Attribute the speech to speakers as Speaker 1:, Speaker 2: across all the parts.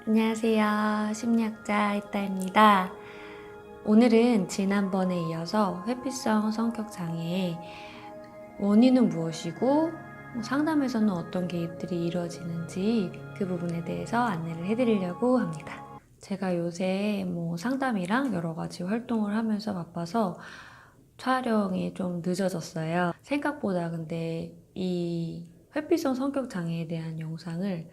Speaker 1: 안녕하세요. 심리학자 이따입니다. 오늘은 지난번에 이어서 회피성 성격 장애의 원인은 무엇이고 상담에서는 어떤 개입들이 이루어지는지 그 부분에 대해서 안내를 해드리려고 합니다. 제가 요새 상담이랑 여러 가지 활동을 하면서 바빠서 촬영이 좀 늦어졌어요. 생각보다 근데 이 회피성 성격 장애에 대한 영상을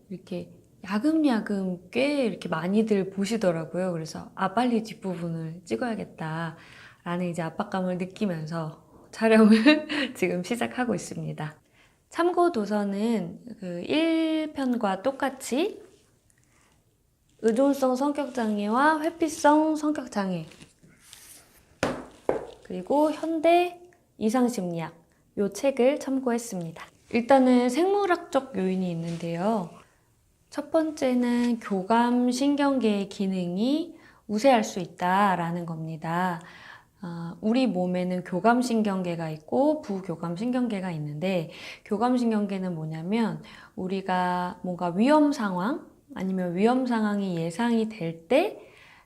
Speaker 1: 이렇게 야금야금 꽤 이렇게 많이들 보시더라고요. 그래서 빨리 뒷부분을 찍어야겠다 라는 이제 압박감을 느끼면서 촬영을 지금 시작하고 있습니다. 참고 도서는 그 1편과 똑같이 의존성 성격장애와 회피성 성격장애 그리고 현대 이상심리학 이 책을 참고했습니다. 일단은 생물학적 요인이 있는데요. 첫 번째는 교감신경계의 기능이 우세할 수 있다라는 겁니다. 우리 몸에는 교감신경계가 있고 부교감신경계가 있는데 교감신경계는 뭐냐면 우리가 뭔가 위험 상황 아니면 위험 상황이 예상이 될 때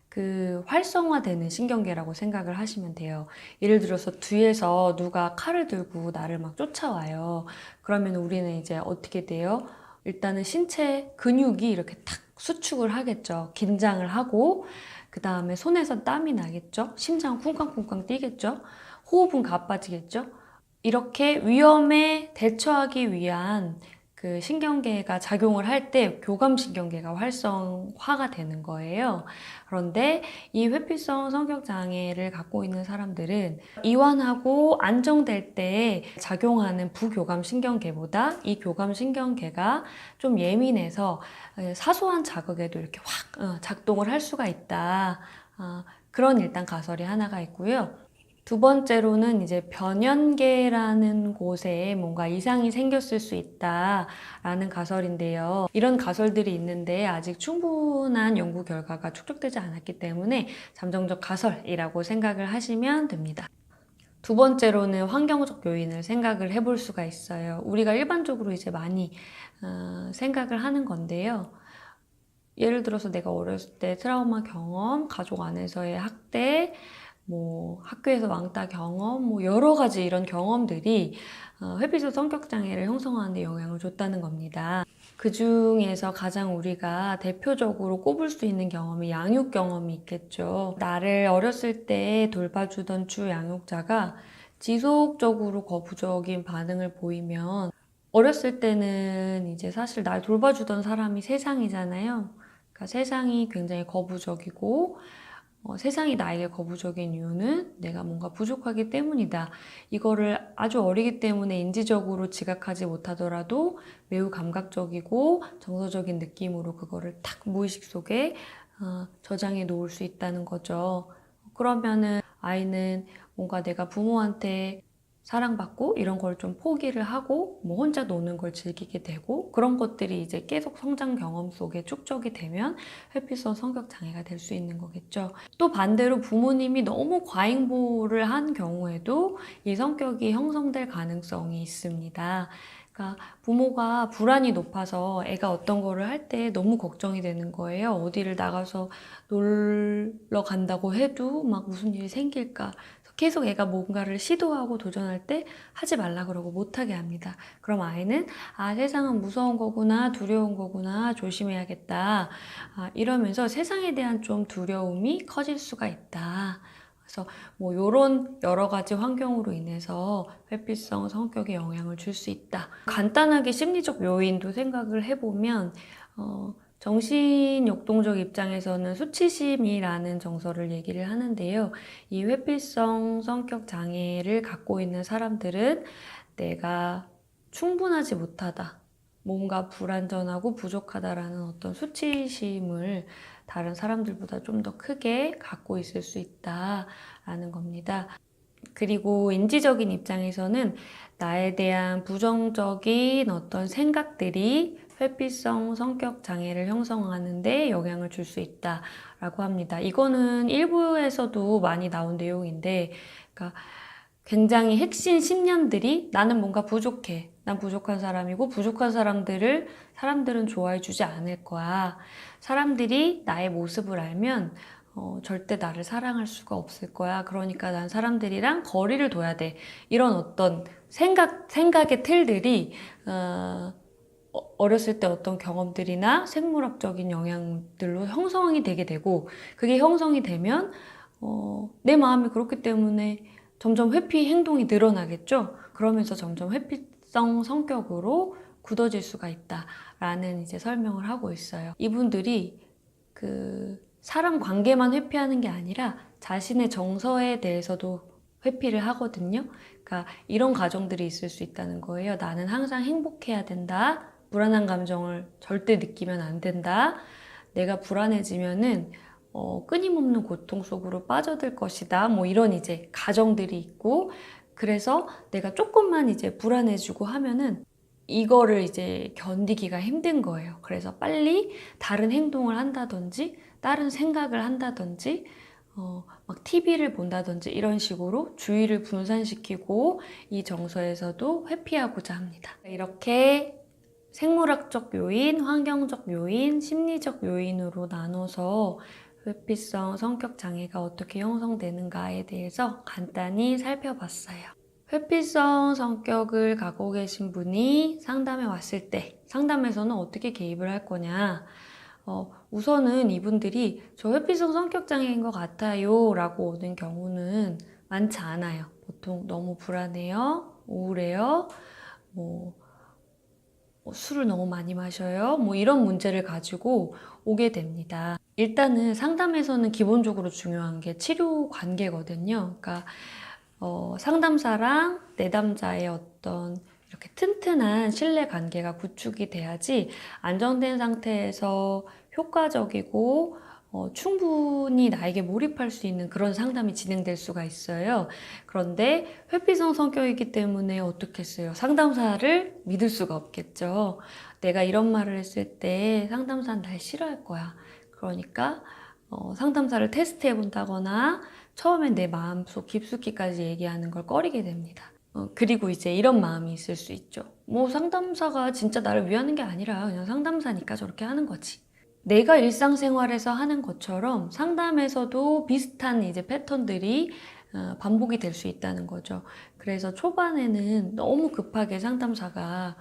Speaker 1: 그 활성화되는 신경계라고 생각을 하시면 돼요. 예를 들어서 뒤에서 누가 칼을 들고 나를 막 쫓아와요. 그러면 우리는 이제 어떻게 돼요? 일단은 신체 근육이 이렇게 탁 수축을 하겠죠. 긴장을 하고 그 다음에 손에서 땀이 나겠죠. 심장 쿵쾅쿵쾅 뛰겠죠. 호흡은 가빠지겠죠. 이렇게 위험에 대처하기 위한 그 신경계가 작용을 할 때 교감신경계가 활성화가 되는 거예요. 그런데 이 회피성 성격 장애를 갖고 있는 사람들은 이완하고 안정될 때 작용하는 부교감신경계보다 이 교감신경계가 좀 예민해서 사소한 자극에도 이렇게 확 작동을 할 수가 있다. 그런 일단 가설이 하나가 있고요. 두 번째로는 이제 변연계라는 곳에 뭔가 이상이 생겼을 수 있다라는 가설인데요. 이런 가설들이 있는데 아직 충분한 연구 결과가 축적되지 않았기 때문에 잠정적 가설이라고 생각을 하시면 됩니다. 두 번째로는 환경적 요인을 생각을 해볼 수가 있어요. 우리가 일반적으로 이제 많이 생각을 하는 건데요. 예를 들어서 내가 어렸을 때 트라우마 경험, 가족 안에서의 학대, 학교에서 왕따 경험, 여러 가지 이런 경험들이 회피성 성격장애를 형성하는 데 영향을 줬다는 겁니다. 그 중에서 가장 우리가 대표적으로 꼽을 수 있는 경험이 양육 경험이 있겠죠. 나를 어렸을 때 돌봐주던 주 양육자가 지속적으로 거부적인 반응을 보이면 어렸을 때는 이제 사실 날 돌봐주던 사람이 세상이잖아요. 그러니까 세상이 굉장히 거부적이고 세상이 나에게 거부적인 이유는 내가 뭔가 부족하기 때문이다. 이거를 아주 어리기 때문에 인지적으로 지각하지 못하더라도 매우 감각적이고 정서적인 느낌으로 그거를 탁 무의식 속에 저장해 놓을 수 있다는 거죠. 그러면은 아이는 뭔가 내가 부모한테 사랑받고 이런 걸 좀 포기를 하고 혼자 노는 걸 즐기게 되고 그런 것들이 이제 계속 성장 경험 속에 축적이 되면 회피성 성격 장애가 될 수 있는 거겠죠. 또 반대로 부모님이 너무 과잉보호를 한 경우에도 이 성격이 형성될 가능성이 있습니다. 그러니까 부모가 불안이 높아서 애가 어떤 거를 할 때 너무 걱정이 되는 거예요. 어디를 나가서 놀러 간다고 해도 막 무슨 일이 생길까. 계속 애가 뭔가를 시도하고 도전할 때 하지 말라 그러고 못하게 합니다. 그럼 아이는 세상은 무서운 거구나, 두려운 거구나, 조심해야겠다. 이러면서 세상에 대한 좀 두려움이 커질 수가 있다. 그래서 요런 여러 가지 환경으로 인해서 회피성 성격에 영향을 줄 수 있다. 간단하게 심리적 요인도 생각을 해보면 정신역동적 입장에서는 수치심이라는 정서를 얘기를 하는데요. 이 회피성 성격 장애를 갖고 있는 사람들은 내가 충분하지 못하다, 뭔가 불완전하고 부족하다라는 어떤 수치심을 다른 사람들보다 좀 더 크게 갖고 있을 수 있다라는 겁니다. 그리고 인지적인 입장에서는 나에 대한 부정적인 어떤 생각들이 회피성 성격 장애를 형성하는 데 영향을 줄 수 있다라고 합니다. 이거는 일부에서도 많이 나온 내용인데, 그러니까 굉장히 핵심 신념들이 나는 뭔가 부족해. 난 부족한 사람이고 부족한 사람들은 좋아해주지 않을 거야. 사람들이 나의 모습을 알면 절대 나를 사랑할 수가 없을 거야. 그러니까 난 사람들이랑 거리를 둬야 돼. 이런 어떤 생각의 틀들이 어렸을 때 어떤 경험들이나 생물학적인 영향들로 형성이 되게 되고, 그게 형성이 되면 내 마음이 그렇기 때문에 점점 회피 행동이 늘어나겠죠. 그러면서 점점 회피성 성격으로 굳어질 수가 있다라는 이제 설명을 하고 있어요. 이분들이 그 사람 관계만 회피하는 게 아니라 자신의 정서에 대해서도 회피를 하거든요. 그러니까 이런 가정들이 있을 수 있다는 거예요. 나는 항상 행복해야 된다. 불안한 감정을 절대 느끼면 안 된다. 내가 불안해지면은 끊임없는 고통 속으로 빠져들 것이다. 뭐 이런 이제 가정들이 있고, 그래서 내가 조금만 이제 불안해지고 하면은 이거를 이제 견디기가 힘든 거예요. 그래서 빨리 다른 행동을 한다든지, 다른 생각을 한다든지, 막 TV를 본다든지 이런 식으로 주의를 분산시키고 이 정서에서도 회피하고자 합니다. 이렇게 생물학적 요인, 환경적 요인, 심리적 요인으로 나눠서 회피성 성격 장애가 어떻게 형성되는가에 대해서 간단히 살펴봤어요. 회피성 성격을 갖고 계신 분이 상담에 왔을 때 상담에서는 어떻게 개입을 할 거냐. 우선은 이분들이 저 회피성 성격 장애인 것 같아요 라고 오는 경우는 많지 않아요. 보통 너무 불안해요, 우울해요, 술을 너무 많이 마셔요, 뭐 이런 문제를 가지고 오게 됩니다. 일단은 상담에서는 기본적으로 중요한 게 치료 관계거든요. 그러니까 상담사랑 내담자의 어떤 이렇게 튼튼한 신뢰 관계가 구축이 돼야지 안정된 상태에서 효과적이고 충분히 나에게 몰입할 수 있는 그런 상담이 진행될 수가 있어요. 그런데 회피성 성격이기 때문에 어떻겠어요? 상담사를 믿을 수가 없겠죠. 내가 이런 말을 했을 때 상담사는 날 싫어할 거야. 그러니까 상담사를 테스트해 본다거나 처음엔 내 마음속 깊숙이까지 얘기하는 걸 꺼리게 됩니다. 그리고 이제 이런 마음이 있을 수 있죠. 뭐 상담사가 진짜 나를 위하는 게 아니라 그냥 상담사니까 저렇게 하는 거지. 내가 일상생활에서 하는 것처럼 상담에서도 비슷한 이제 패턴들이 반복이 될 수 있다는 거죠. 그래서 초반에는 너무 급하게 상담사가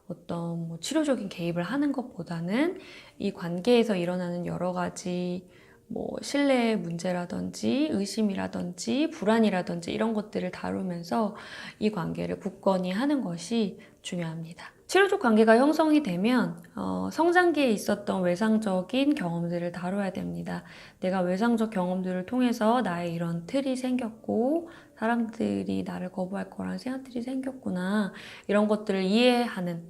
Speaker 1: 어떤 뭐 치료적인 개입을 하는 것보다는 이 관계에서 일어나는 여러 가지 뭐 신뢰의 문제라든지 의심이라든지 불안이라든지 이런 것들을 다루면서 이 관계를 굳건히 하는 것이 중요합니다. 치료적 관계가 형성이 되면 성장기에 있었던 외상적인 경험들을 다뤄야 됩니다. 내가 외상적 경험들을 통해서 나의 이런 틀이 생겼고 사람들이 나를 거부할 거라는 생각들이 생겼구나, 이런 것들을 이해하는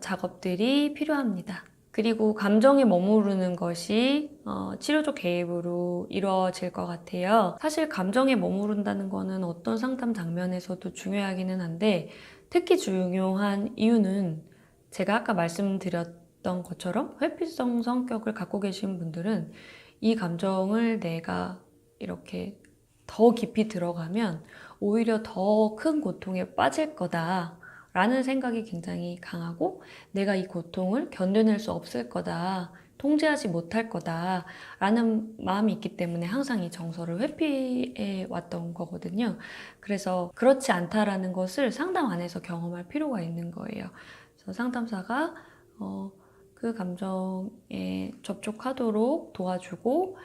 Speaker 1: 작업들이 필요합니다. 그리고 감정에 머무르는 것이 치료적 개입으로 이루어질 것 같아요. 사실 감정에 머무른다는 거는 어떤 상담 장면에서도 중요하기는 한데, 특히 중요한 이유는 제가 아까 말씀드렸던 것처럼 회피성 성격을 갖고 계신 분들은 이 감정을 내가 이렇게 더 깊이 들어가면 오히려 더 큰 고통에 빠질 거다 라는 생각이 굉장히 강하고, 내가 이 고통을 견뎌낼 수 없을 거다, 통제하지 못할 거다 라는 마음이 있기 때문에 항상 이 정서를 회피해 왔던 거거든요. 그래서 그렇지 않다라는 것을 상담 안에서 경험할 필요가 있는 거예요. 그래서 상담사가 그 감정에 접촉하도록 도와주고,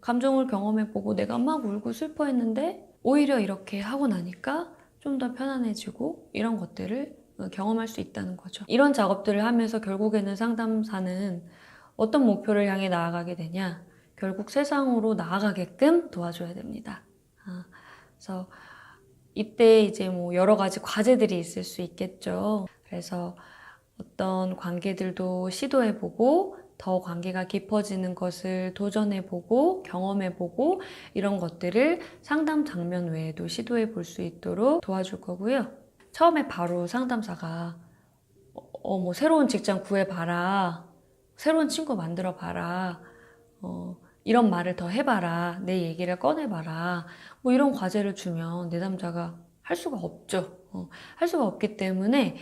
Speaker 1: 감정을 경험해보고 내가 막 울고 슬퍼했는데 오히려 이렇게 하고 나니까 좀 더 편안해지고, 이런 것들을 경험할 수 있다는 거죠. 이런 작업들을 하면서 결국에는 상담사는 어떤 목표를 향해 나아가게 되냐? 결국 세상으로 나아가게끔 도와줘야 됩니다. 그래서 이때 이제 뭐 여러 가지 과제들이 있을 수 있겠죠. 그래서 어떤 관계들도 시도해보고, 더 관계가 깊어지는 것을 도전해보고 경험해보고, 이런 것들을 상담 장면 외에도 시도해 볼 수 있도록 도와줄 거고요. 처음에 바로 상담사가 뭐 새로운 직장 구해봐라, 새로운 친구 만들어봐라, 이런 말을 더 해봐라, 내 얘기를 꺼내봐라, 뭐 이런 과제를 주면 내담자가 할 수가 없죠. 할 수가 없기 때문에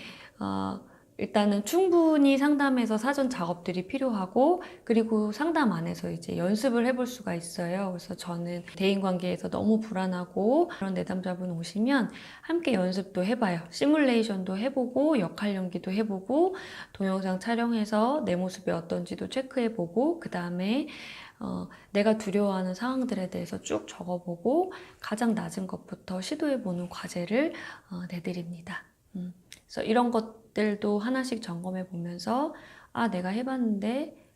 Speaker 1: 일단은 충분히 상담해서 사전 작업들이 필요하고, 그리고 상담 안에서 이제 연습을 해볼 수가 있어요. 그래서 저는 대인관계에서 너무 불안하고 그런 내담자분 오시면 함께 연습도 해봐요. 시뮬레이션도 해보고 역할 연기도 해보고 동영상 촬영해서 내 모습이 어떤지도 체크해보고, 그 다음에 내가 두려워하는 상황들에 대해서 쭉 적어보고 가장 낮은 것부터 시도해보는 과제를 내드립니다. 그래서 이런 것들도 하나씩 점검해 보면서 내가 해봤는데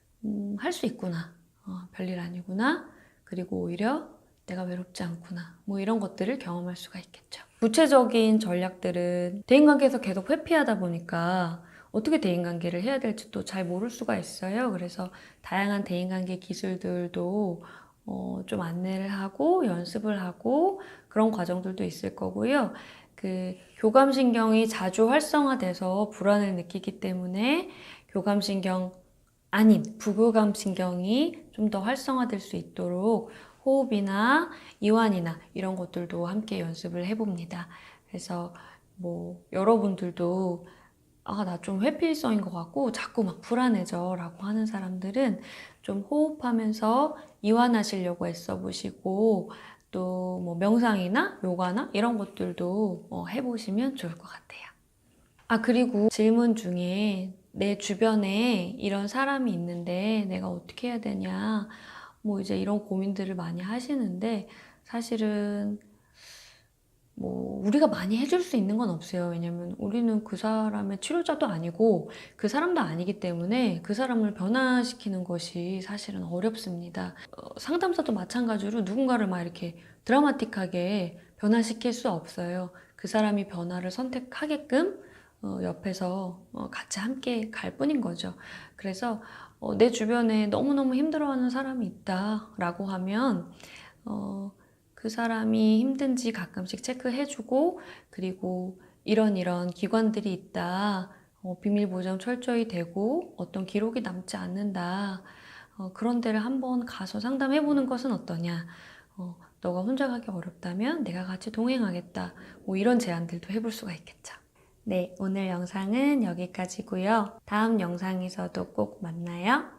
Speaker 1: 할 수 있구나, 별일 아니구나, 그리고 오히려 내가 외롭지 않구나, 뭐 이런 것들을 경험할 수가 있겠죠. 구체적인 전략들은 대인관계에서 계속 회피하다 보니까 어떻게 대인관계를 해야 될지 또 잘 모를 수가 있어요. 그래서 다양한 대인관계 기술들도 좀 안내를 하고 연습을 하고 그런 과정들도 있을 거고요. 교감신경이 자주 활성화돼서 불안을 느끼기 때문에 교감신경 아닌 부교감신경이 좀 더 활성화될 수 있도록 호흡이나 이완이나 이런 것들도 함께 연습을 해봅니다. 그래서 뭐 여러분들도 나 좀 회피성인 것 같고 자꾸 막 불안해져 라고 하는 사람들은 좀 호흡하면서 이완하시려고 애써 보시고, 또 뭐 명상이나 요가나 이런 것들도 해보시면 좋을 것 같아요. 그리고 질문 중에 내 주변에 이런 사람이 있는데 내가 어떻게 해야 되냐, 뭐 이제 이런 고민들을 많이 하시는데, 사실은 뭐 우리가 많이 해줄 수 있는 건 없어요. 왜냐면 우리는 그 사람의 치료자도 아니고 그 사람도 아니기 때문에 그 사람을 변화시키는 것이 사실은 어렵습니다. 상담사도 마찬가지로 누군가를 막 이렇게 드라마틱하게 변화시킬 수 없어요. 그 사람이 변화를 선택하게끔 옆에서 같이 함께 갈 뿐인 거죠. 그래서 내 주변에 너무너무 힘들어하는 사람이 있다라고 하면 그 사람이 힘든지 가끔씩 체크해주고, 그리고 이런 기관들이 있다, 비밀 보장 철저히 되고 어떤 기록이 남지 않는다, 그런 데를 한번 가서 상담해보는 것은 어떠냐, 너가 혼자 가기 어렵다면 내가 같이 동행하겠다, 뭐 이런 제안들도 해볼 수가 있겠죠. 네, 오늘 영상은 여기까지고요. 다음 영상에서도 꼭 만나요.